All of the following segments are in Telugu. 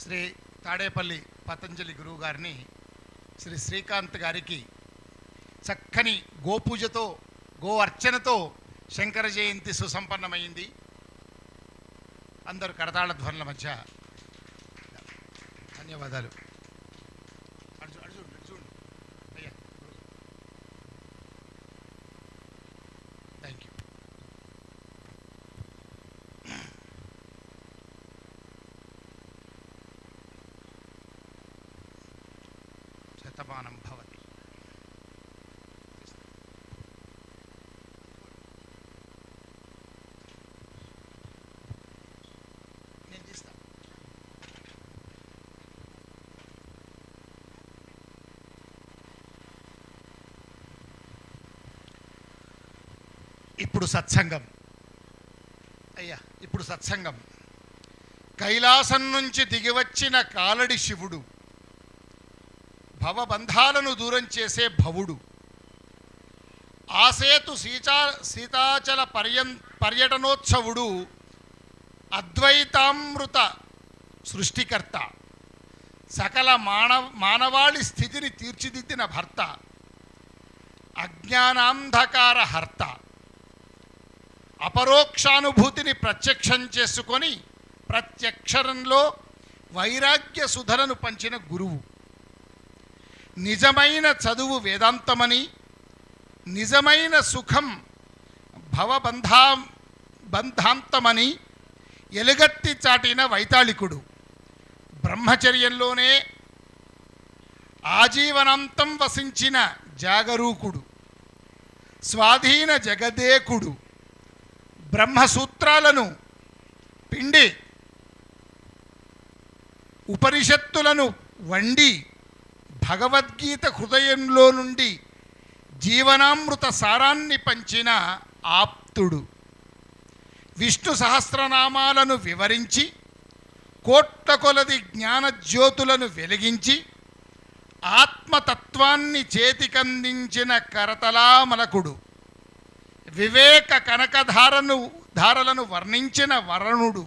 శ్రీ తాడేపల్లి పతంజలి గురువు గారిని శ్రీ శ్రీకాంత్ గారికి చక్కని గోపూజతో గో అర్చనతో శంకర జయంతి సుసంపన్నమైంది. అందరూ కరతాళ ధ్వనుల మధ్య ధన్యవాదాలు. అయ్యా థ్యాంక్ యూ. శతమానం భవతి. నేను తీస్తా. ఇప్పుడు సత్సంగం అయ్యా, ఇప్పుడు సత్సంగం. కైలాసం నుంచి దిగివచ్చిన కాలడి శివుడు, భవబంధాలను దూరం చేసే భవుడు, ఆసేతు సీతాచల పర్యటనోత్సవుడు, అద్వైతామృత సృష్టికర్త, సకల మానవాళి స్థితిని తీర్చిదిద్దిన భర్త, అజ్ఞానాంధకార హర్త, అపరోక్షానుభూతిని ప్రత్యక్షం చేసుకొని ప్రత్యక్షరంలో వైరాగ్య సుధలను పంచిన గురువు, నిజమైన చదువు వేదాంతమని, నిజమైన సుఖం బంధాంతమని ఎలుగట్టి చాటిన వైతాళికుడు, బ్రహ్మచర్యంలోనే ఆజీవనాంతం వసించిన జాగరూకుడు, స్వాధీన జగదేకుడు, బ్రహ్మసూత్రాలను పిండి ఉపనిషత్తులను వండి భగవద్గీత హృదయంలో నుండి జీవనామృత సారాన్ని పంచిన ఆప్తుడు, విష్ణు సహస్రనామాలను వివరించి కోట్ల కొలది జ్ఞానజ్యోతులను వెలిగించి ఆత్మతత్వాన్ని చేతికందించిన కరతలామలకుడు, వివేక కనకధారలను వర్ణించిన వరణుడు,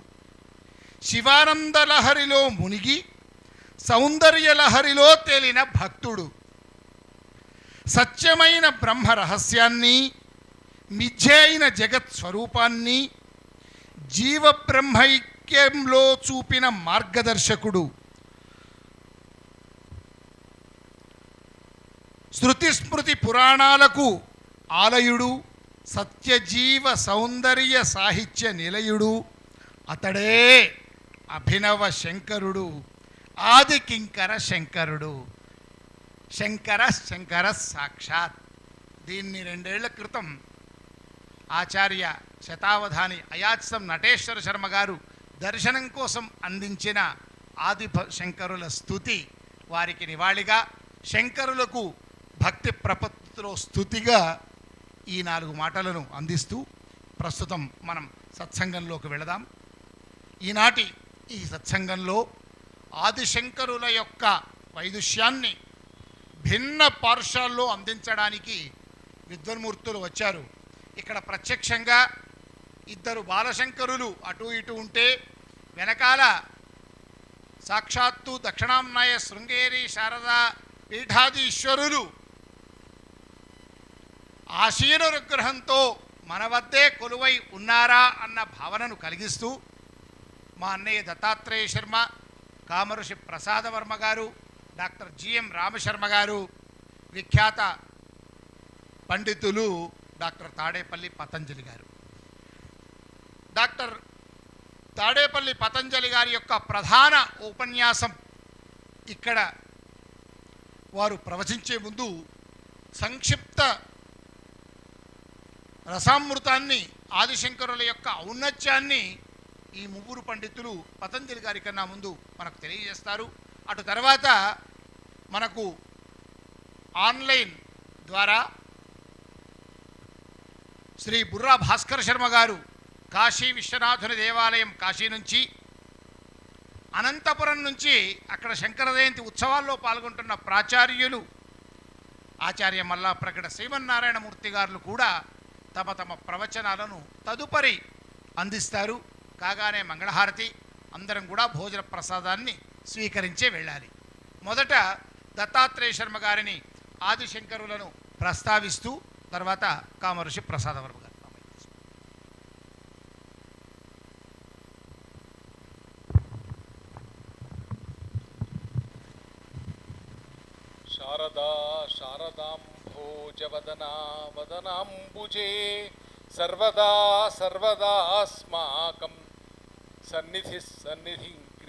శివానందలహరిలో మునిగి సౌందర్యలహరిలో తేలిన భక్తుడు, సత్యమైన బ్రహ్మ రహస్యాన్ని, మిథ్య అయిన జగత్ స్వరూపాన్ని జీవబ్రహ్మైక్యంలో చూపిన మార్గదర్శకుడు, శృతి స్మృతి పురాణాలకు ఆలయుడు, సత్యజీవ సౌందర్య సాహిత్య నిలయుడు, అతడే అభినవ శంకరుడు, ఆది కింకర శంకరుడు, శంకర సాక్షాత్. దీన్ని 2 ఏళ్ల క్రితం ఆచార్య శతావధాని అయాత్సం నటేశ్వర శర్మ గారు దర్శనం కోసం అందించిన ఆది శంకరుల స్తుతి వారికి నివాళిగా, శంకరులకు భక్తి ప్రపత్తిలో స్తుతిగా ఈ 4 మాటలను అందిస్తూ ప్రస్తుతం మనం సత్సంగంలోకి వెళదాం. ఈనాటి ఈ సత్సంగంలో ఆదిశంకరుల యొక్క వైదుష్యాన్ని భిన్న పార్శ్వాల్లో అందించడానికి విద్వన్మూర్తులు వచ్చారు. ఇక్కడ ప్రత్యక్షంగా 2 బాలశంకరులు అటు ఇటు ఉంటే, వెనకాల సాక్షాత్తు దక్షిణాంనాయ శృంగేరి శారదా పీఠాధీశ్వరులు ఆశీనుగ్రహంతో మన వద్దే కొలువై ఉన్నారా అన్న భావనను కలిగిస్తూ మా అన్నయ్య దత్తాత్రేయ శర్మ, కామరుషి ప్రసాదవర్మ గారు, డాక్టర్ జిఎం రామశర్మ గారు, విఖ్యాత పండితులు డాక్టర్ తాడేపల్లి పతంజలి గారు. డాక్టర్ తాడేపల్లి పతంజలి గారి యొక్క ప్రధాన ఉపన్యాసం ఇక్కడ వారు ప్రవచించే ముందు సంక్షిప్త రసామృతాన్ని, ఆదిశంకరుల యొక్క ఔన్నత్యాన్ని ఈ 3 పండితులు పతంజలి గారి కన్నా ముందు మనకు తెలియజేస్తారు. అటు తర్వాత మనకు ఆన్లైన్ ద్వారా శ్రీ బుర్రా భాస్కర శర్మ గారు కాశీ విశ్వనాథుని దేవాలయం కాశీ నుంచి, అనంతపురం నుంచి అక్కడ శంకర జయంతి ఉత్సవాల్లో పాల్గొంటున్న ప్రాచార్యులు ఆచార్య మల్లాప్రగడ శ్రీమన్నారాయణమూర్తి గారు కూడా తమ తమ ప్రవచనాలను తదుపరి అందిస్తారు. కాగానే మంగళహారతి, అందరం కూడా భోజన ప్రసాదాన్ని స్వీకరించే వెళ్ళాలి. మొదట దత్తాత్రేయ శర్మ గారిని ఆదిశంకరులను ప్రస్తావిస్తూ తర్వాత కామర్షి ప్రసాదవర్మ గారు. శారదా శారదాంభోజవదనా వదనాంబుజే సర్వదా సర్వదాస్మాకం సన్నిధి సన్నిధిం